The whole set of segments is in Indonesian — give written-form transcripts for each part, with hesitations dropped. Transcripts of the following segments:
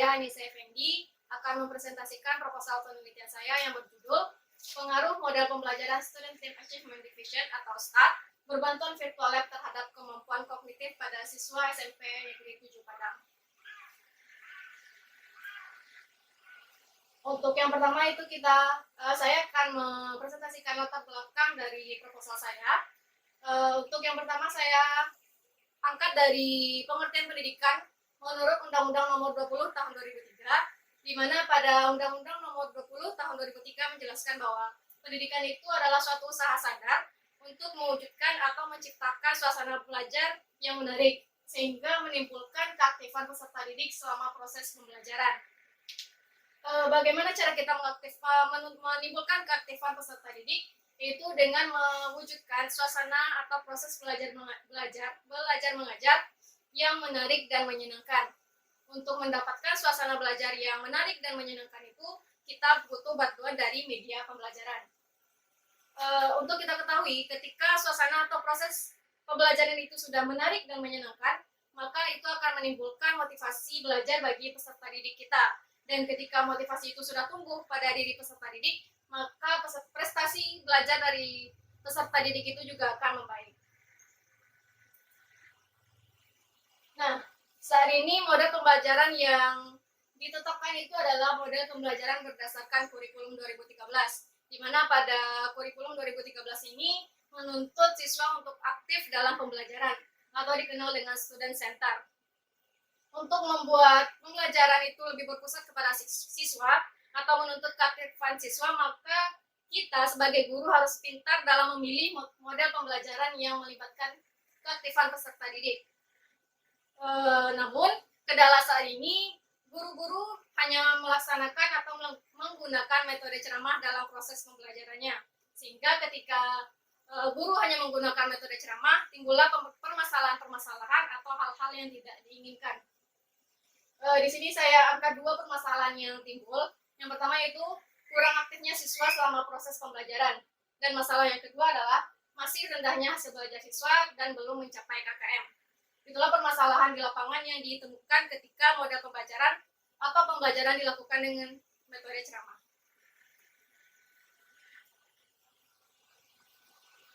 Saya Anissa Effendi akan mempresentasikan proposal penelitian saya yang berjudul Pengaruh Model Pembelajaran Student Team Achievement Division atau STAD berbantuan virtual lab terhadap kemampuan kognitif pada siswa SMP Negeri 7 Padang. Untuk yang pertama itu saya akan mempresentasikan latar belakang dari proposal saya. Untuk yang pertama saya angkat dari pengertian pendidikan menurut Undang-Undang Nomor 20 Tahun 2003, di mana pada Undang-Undang Nomor 20 Tahun 2003 menjelaskan bahwa pendidikan itu adalah suatu usaha sadar untuk mewujudkan atau menciptakan suasana belajar yang menarik, sehingga menimbulkan keaktifan peserta didik selama proses pembelajaran. Bagaimana cara kita menimbulkan keaktifan peserta didik? Yaitu dengan mewujudkan suasana atau proses belajar mengajar yang menarik dan menyenangkan. Untuk mendapatkan suasana belajar yang menarik dan menyenangkan itu, kita butuh bantuan dari media pembelajaran. Untuk kita ketahui, ketika suasana atau proses pembelajaran itu sudah menarik dan menyenangkan, maka itu akan menimbulkan motivasi belajar bagi peserta didik kita. Dan ketika motivasi itu sudah tumbuh pada diri peserta didik, maka prestasi belajar dari peserta didik itu juga akan membaik. Nah, saat ini model pembelajaran yang ditetapkan itu adalah model pembelajaran berdasarkan kurikulum 2013, di mana pada kurikulum 2013 ini menuntut siswa untuk aktif dalam pembelajaran, atau dikenal dengan student center. Untuk membuat pembelajaran itu lebih berpusat kepada siswa atau menuntut keaktifan siswa, maka kita sebagai guru harus pintar dalam memilih model pembelajaran yang melibatkan keaktifan peserta didik. Namun, kendala saat ini, guru-guru hanya melaksanakan atau menggunakan metode ceramah dalam proses pembelajarannya. Sehingga ketika guru hanya menggunakan metode ceramah, timbullah permasalahan-permasalahan atau hal-hal yang tidak diinginkan. Di sini saya angkat dua permasalahan yang timbul. Yang pertama yaitu kurang aktifnya siswa selama proses pembelajaran. Dan masalah yang kedua adalah masih rendahnya hasil belajar siswa dan belum mencapai KKM. Itulah permasalahan di lapangan yang ditemukan ketika model pembelajaran atau pembelajaran dilakukan dengan metode ceramah.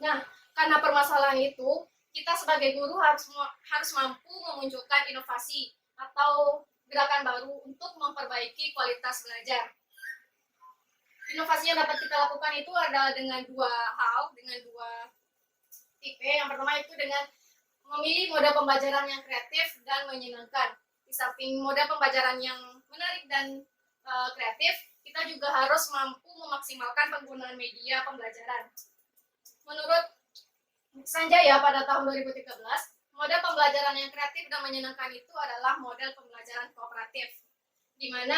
Nah, karena permasalahan itu, kita sebagai guru harus mampu memunculkan inovasi atau gerakan baru untuk memperbaiki kualitas belajar. Inovasi yang dapat kita lakukan itu adalah dengan dua tipe. Yang pertama itu dengan memilih model pembelajaran yang kreatif dan menyenangkan. Di samping model pembelajaran yang menarik dan kreatif, kita juga harus mampu memaksimalkan penggunaan media pembelajaran. Menurut Sanjaya pada tahun 2013, model pembelajaran yang kreatif dan menyenangkan itu adalah model pembelajaran kooperatif, di mana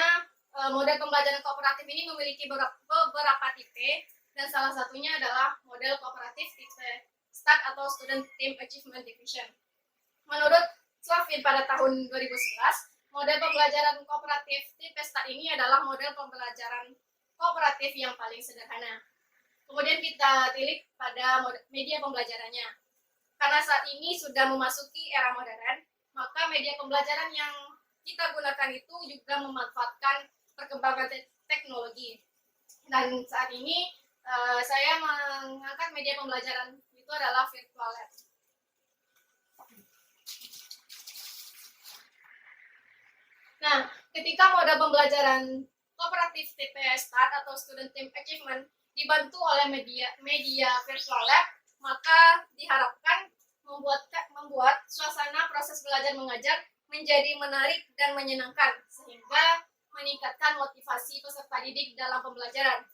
model pembelajaran kooperatif ini memiliki beberapa tipe, dan salah satunya adalah model kooperatif tipe STAD atau Student Team Achievement Division. Menurut Slavin pada tahun 2011, model pembelajaran kooperatif tipe STAD ini adalah model pembelajaran kooperatif yang paling sederhana. Kemudian kita tilik pada media pembelajarannya. Karena saat ini sudah memasuki era modern, maka media pembelajaran yang kita gunakan itu juga memanfaatkan perkembangan teknologi. Dan saat ini saya mengangkat media pembelajaran itu adalah virtual lab. Nah, ketika model pembelajaran kooperatif tipe STAD atau Student Team Achievement dibantu oleh media virtual lab, maka diharapkan membuat suasana proses belajar mengajar menjadi menarik dan menyenangkan, sehingga meningkatkan motivasi peserta didik dalam pembelajaran.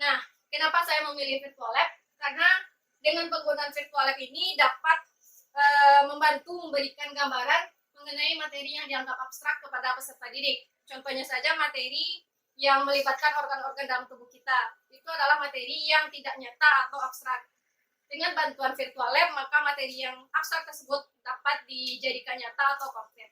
Nah, kenapa saya memilih virtual lab? Karena dengan penggunaan virtual lab ini dapat membantu memberikan gambaran mengenai materi yang dianggap abstrak kepada peserta didik. Contohnya saja materi yang melibatkan organ-organ dalam tubuh kita. Itu adalah materi yang tidak nyata atau abstrak. Dengan bantuan virtual lab, maka materi yang abstrak tersebut dapat dijadikan nyata atau konkret.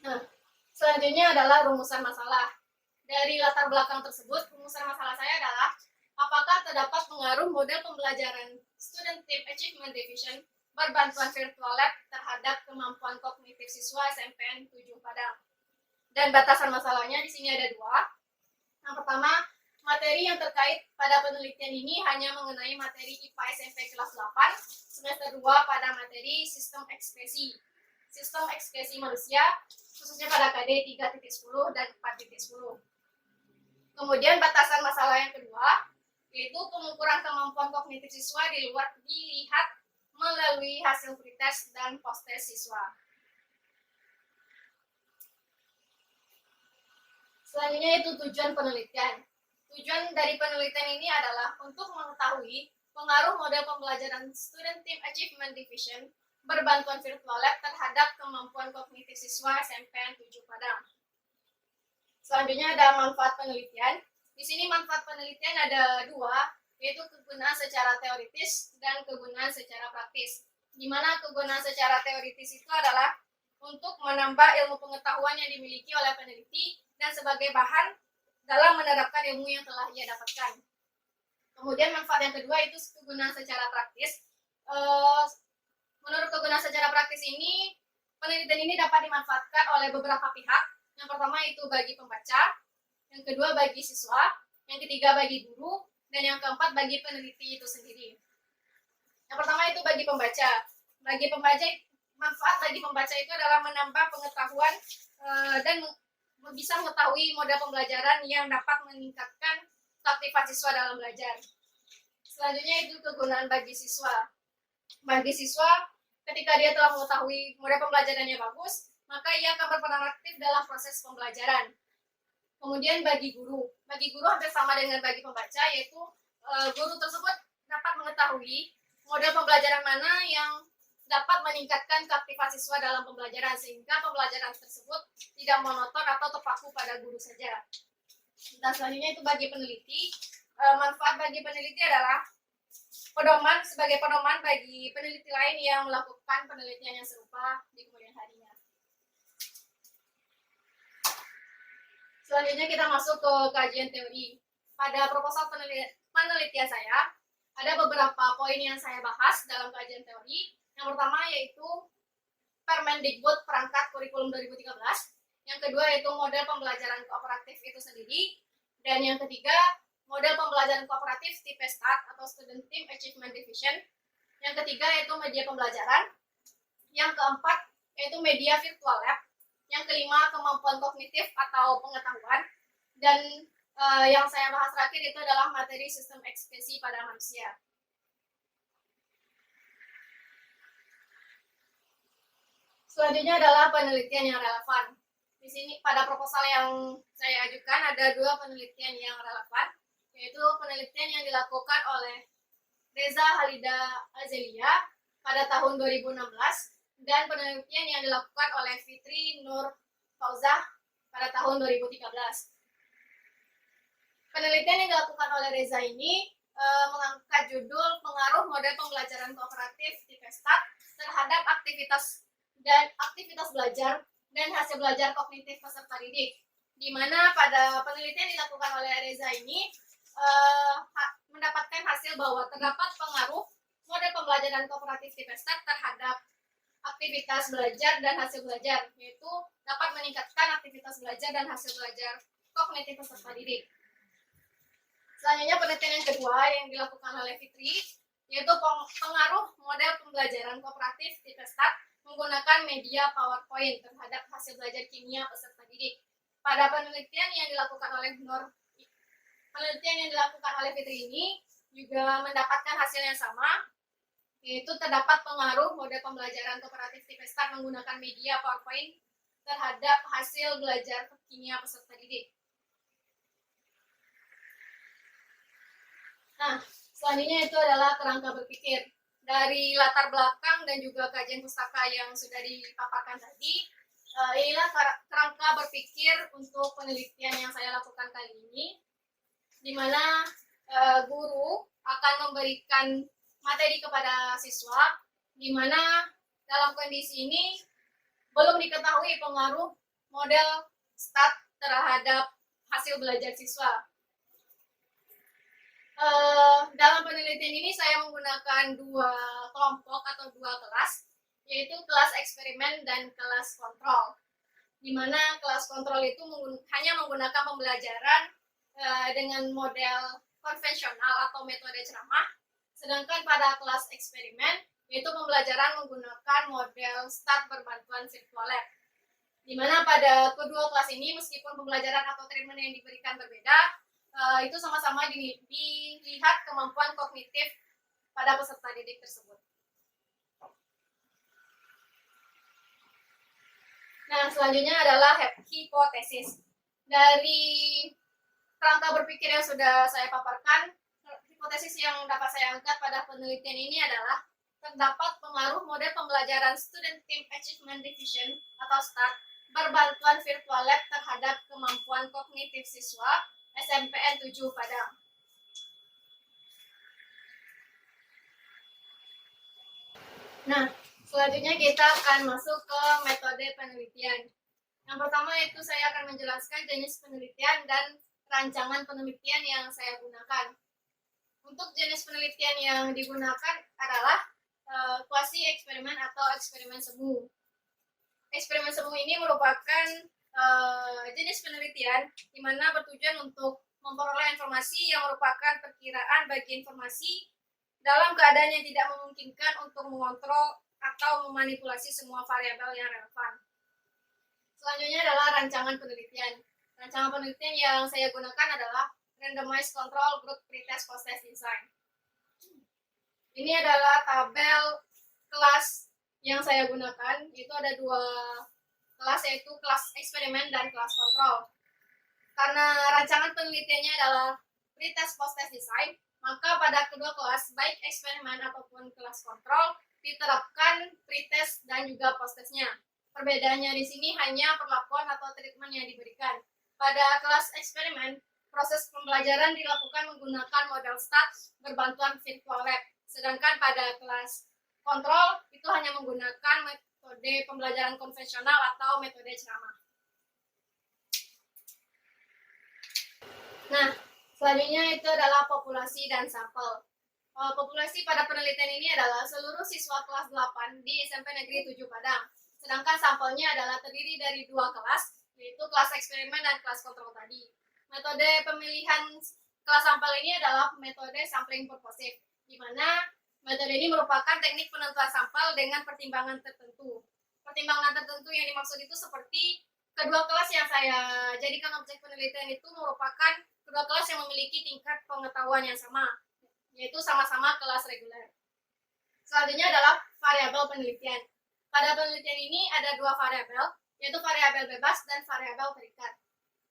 Nah, selanjutnya adalah rumusan masalah. Dari latar belakang tersebut, rumusan masalah saya adalah apakah terdapat pengaruh model pembelajaran Student Team Achievement Division berbantuan virtual lab terhadap kemampuan kognitif siswa SMPN 7 Padang. Dan batasan masalahnya di sini ada dua. Yang pertama, materi yang terkait pada penelitian ini hanya mengenai materi IPA SMP kelas 8 semester 2 pada materi sistem ekspresi manusia, khususnya pada KD 3.10 dan 4.10. Kemudian batasan masalah yang kedua, yaitu pengukuran kemampuan kognitif siswa dilihat melalui hasil pretest dan post-test siswa. Selanjutnya itu tujuan penelitian. Tujuan dari penelitian ini adalah untuk mengetahui pengaruh model pembelajaran Student Team Achievement Division berbantuan virtual lab terhadap kemampuan kognitif siswa SMPN 7 Padang. Selanjutnya ada manfaat penelitian. Di sini manfaat penelitian ada dua, yaitu kegunaan secara teoritis dan kegunaan secara praktis. Di mana kegunaan secara teoritis itu adalah untuk menambah ilmu pengetahuan yang dimiliki oleh peneliti dan sebagai bahan dalam menerapkan ilmu yang telah ia dapatkan. Kemudian manfaat yang kedua itu kegunaan secara praktis. Menurut kegunaan secara praktis ini, penelitian ini dapat dimanfaatkan oleh beberapa pihak. Yang pertama itu bagi pembaca, yang kedua bagi siswa, yang ketiga bagi guru, dan yang keempat bagi peneliti itu sendiri. Yang pertama itu bagi pembaca. Manfaat bagi pembaca itu adalah menambah pengetahuan dan bisa mengetahui model pembelajaran yang dapat meningkatkan keaktifan siswa dalam belajar. Selanjutnya itu kegunaan bagi siswa. Bagi siswa, ketika dia telah mengetahui model pembelajarannya bagus, maka ia akan berperan aktif dalam proses pembelajaran. Kemudian bagi guru hampir sama dengan bagi pembaca, yaitu guru tersebut dapat mengetahui model pembelajaran mana yang dapat meningkatkan keaktifan siswa dalam pembelajaran, sehingga pembelajaran tersebut tidak monoton atau terpaku pada guru saja. Dan selanjutnya itu bagi peneliti. Manfaat bagi peneliti adalah sebagai pedoman bagi peneliti lain yang melakukan penelitian yang serupa di kemudian harinya. Selanjutnya kita masuk ke kajian teori. Pada proposal penelitian saya, ada beberapa poin yang saya bahas dalam kajian teori. Yang pertama yaitu Permendikbud Perangkat Kurikulum 2013. Yang kedua yaitu model pembelajaran kooperatif itu sendiri. Dan yang ketiga, model pembelajaran kooperatif tipe START atau Student Team Achievement Division. Yang ketiga yaitu media pembelajaran. Yang keempat yaitu media virtual lab. Yang kelima, kemampuan kognitif atau pengetahuan. Dan yang saya bahas terakhir itu adalah materi sistem ekspresi pada manusia. Selanjutnya adalah penelitian yang relevan. Di sini pada proposal yang saya ajukan ada dua penelitian yang relevan, yaitu penelitian yang dilakukan oleh Reza Halida Azelia pada tahun 2016 dan penelitian yang dilakukan oleh Fitri Nur Fauzah pada tahun 2013. Penelitian yang dilakukan oleh Reza ini mengangkat judul pengaruh model pembelajaran kooperatif tipe START terhadap aktivitas belajar dan hasil belajar kognitif peserta didik. Di mana pada penelitian yang dilakukan oleh Reza ini mendapatkan hasil bahwa terdapat pengaruh model pembelajaran kooperatif tipe START terhadap aktivitas belajar dan hasil belajar, yaitu dapat meningkatkan aktivitas belajar dan hasil belajar kognitif peserta didik. Selanjutnya penelitian yang kedua yang dilakukan oleh Fitri, yaitu pengaruh model pembelajaran kooperatif tipe START menggunakan media PowerPoint terhadap hasil belajar kimia peserta didik. Pada penelitian yang dilakukan oleh Fitri ini juga mendapatkan hasil yang sama, yaitu terdapat pengaruh model pembelajaran kooperatif tipe START menggunakan media PowerPoint terhadap hasil belajar kimia peserta didik. Nah, selanjutnya itu adalah kerangka berpikir. Dari latar belakang dan juga kajian pustaka yang sudah dipaparkan tadi, inilah kerangka berpikir untuk penelitian yang saya lakukan kali ini, di mana guru akan memberikan materi kepada siswa, di mana dalam kondisi ini belum diketahui pengaruh model START terhadap hasil belajar siswa. Dalam penelitian ini saya menggunakan dua kelompok atau dua kelas, yaitu kelas eksperimen dan kelas kontrol. Di mana kelas kontrol itu hanya menggunakan pembelajaran dengan model konvensional atau metode ceramah, sedangkan pada kelas eksperimen yaitu pembelajaran menggunakan model start berbantuan virtual lab. Di mana pada kedua kelas ini meskipun pembelajaran atau treatment yang diberikan berbeda, itu sama-sama dilihat kemampuan kognitif pada peserta didik tersebut. Nah, selanjutnya adalah hipotesis. Dari kerangka berpikir yang sudah saya paparkan, hipotesis yang dapat saya angkat pada penelitian ini adalah terdapat pengaruh model pembelajaran Student Team Achievement Division atau STAR berbantuan virtual lab terhadap kemampuan kognitif siswa SMPN 7 Padang. Nah, selanjutnya kita akan masuk ke metode penelitian. Yang pertama itu saya akan menjelaskan jenis penelitian dan rancangan penelitian yang saya gunakan. Untuk jenis penelitian yang digunakan adalah kuasi eksperimen atau eksperimen semu. Eksperimen semu ini merupakan jenis penelitian di mana bertujuan untuk memperoleh informasi yang merupakan perkiraan bagi informasi dalam keadaan yang tidak memungkinkan untuk mengontrol atau memanipulasi semua variabel yang relevan. Selanjutnya adalah rancangan penelitian. Rancangan penelitian yang saya gunakan adalah Randomized Control Group Pretest Post-Test Design. Ini adalah tabel kelas yang saya gunakan, itu ada dua kelas, yaitu kelas eksperimen dan kelas kontrol. Karena rancangan penelitiannya adalah pretest post-test design, maka pada kedua kelas, baik eksperimen ataupun kelas kontrol, diterapkan pretest dan juga post-testnya. Perbedaannya di sini hanya perlakuan atau treatment yang diberikan. Pada kelas eksperimen, proses pembelajaran dilakukan menggunakan model START berbantuan virtual lab. Sedangkan pada kelas kontrol itu hanya menggunakan metode pembelajaran konvensional atau metode ceramah. Nah, selanjutnya itu adalah populasi dan sampel. Populasi pada penelitian ini adalah seluruh siswa kelas 8 di SMP Negeri 7 Padang. Sedangkan sampelnya adalah terdiri dari dua kelas, yaitu kelas eksperimen dan kelas kontrol tadi. Metode pemilihan kelas sampel ini adalah metode sampling purposive, di mana metode ini merupakan teknik penentuan sampel dengan pertimbangan tertentu. Pertimbangan tertentu yang dimaksud itu seperti kedua kelas yang saya jadikan objek penelitian itu merupakan kedua kelas yang memiliki tingkat pengetahuan yang sama, yaitu sama-sama kelas reguler. Selanjutnya adalah variabel penelitian. Pada penelitian ini ada dua variabel, yaitu variabel bebas dan variabel terikat.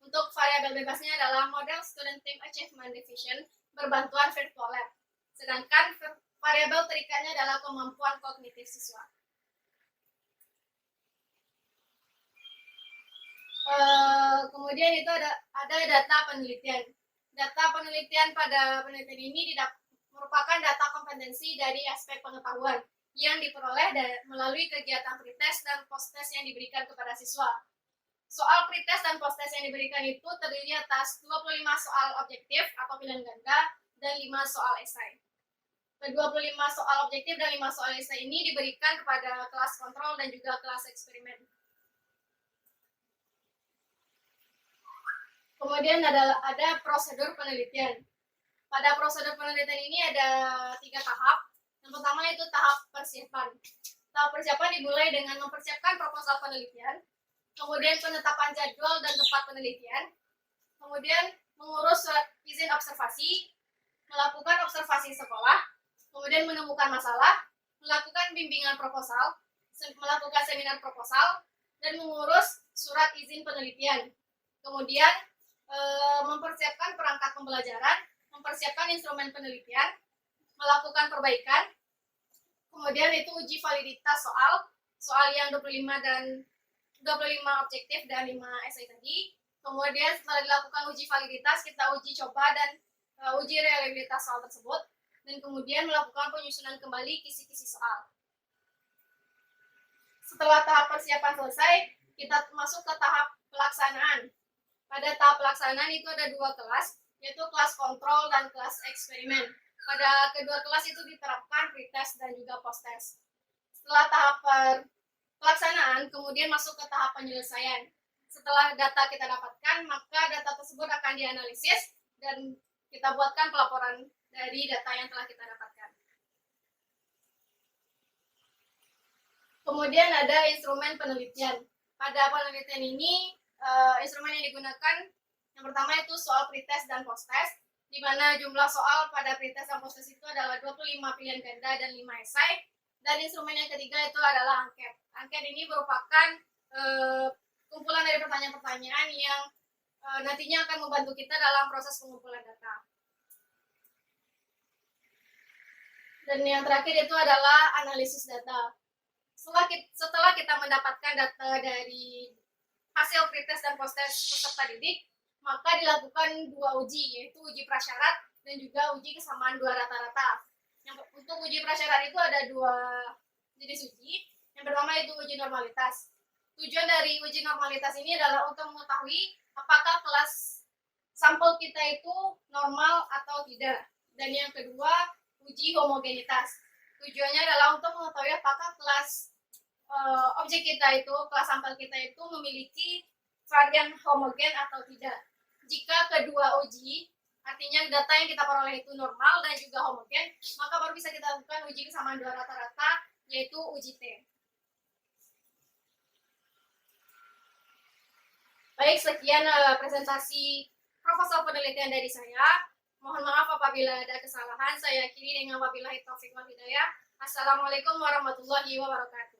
Untuk variabel bebasnya adalah model Student Team Achievement Division berbantuan virtual lab. Sedangkan variabel terikatnya adalah kemampuan kognitif siswa. Kemudian itu ada data penelitian. Data penelitian pada penelitian ini merupakan data kompetensi dari aspek pengetahuan yang diperoleh melalui kegiatan pretest dan post-test yang diberikan kepada siswa. Soal pretest dan post-test yang diberikan itu terdiri atas 25 soal objektif atau pilihan ganda dan 5 soal esai. 25 soal objektif dan 5 soal esai ini diberikan kepada kelas kontrol dan juga kelas eksperimen. Kemudian ada prosedur penelitian. Pada prosedur penelitian ini ada 3 tahap. Yang pertama itu tahap persiapan. Tahap persiapan dimulai dengan mempersiapkan proposal penelitian, kemudian penetapan jadwal dan tempat penelitian, kemudian mengurus surat izin observasi, melakukan observasi sekolah, kemudian menemukan masalah, melakukan bimbingan proposal, melakukan seminar proposal, dan mengurus surat izin penelitian. Kemudian mempersiapkan perangkat pembelajaran, mempersiapkan instrumen penelitian, melakukan perbaikan, kemudian itu uji validitas soal yang 25 objektif dan 5 esai tadi. Kemudian setelah dilakukan uji validitas, kita uji coba dan uji reliabilitas soal tersebut, dan kemudian melakukan penyusunan kembali kisi-kisi soal. Setelah tahap persiapan selesai, kita masuk ke tahap pelaksanaan. Pada tahap pelaksanaan itu ada 2 kelas, yaitu kelas kontrol dan kelas eksperimen. Pada kedua kelas itu diterapkan pretest dan juga post-test. Setelah tahap pelaksanaan, kemudian masuk ke tahap penyelesaian. Setelah data kita dapatkan, maka data tersebut akan dianalisis dan kita buatkan pelaporan dari data yang telah kita dapatkan. Kemudian ada instrumen penelitian. Pada penelitian ini, instrumen yang digunakan yang pertama itu soal pretest dan post-test, di mana jumlah soal pada pretest dan post-test itu adalah 25 pilihan ganda dan 5 esai. Dan instrumen yang ketiga itu adalah angket. Angket ini merupakan kumpulan dari pertanyaan-pertanyaan yang nantinya akan membantu kita dalam proses pengumpulan data. Dan yang terakhir itu adalah analisis data. Setelah kita mendapatkan data dari hasil pretest dan post-test peserta didik, maka dilakukan dua uji, yaitu uji prasyarat dan juga uji kesamaan dua rata-rata. Untuk uji prasyarat itu ada dua jenis uji. Yang pertama itu uji normalitas. Tujuan dari uji normalitas ini adalah untuk mengetahui apakah kelas sampel kita itu normal atau tidak. Dan yang kedua, uji homogenitas. Tujuannya adalah untuk mengetahui apakah kelas objek kita itu, kelas sampel kita itu memiliki varian homogen atau tidak. Jika kedua uji, artinya data yang kita peroleh itu normal dan juga homogen, maka baru bisa kita lakukan uji kesamaan dua rata-rata, yaitu uji T. Baik, sekian presentasi proposal penelitian dari saya. Mohon maaf apabila ada kesalahan. Saya akhiri dengan wabillahi taufiq wal hidayah. Assalamualaikum warahmatullahi wabarakatuh.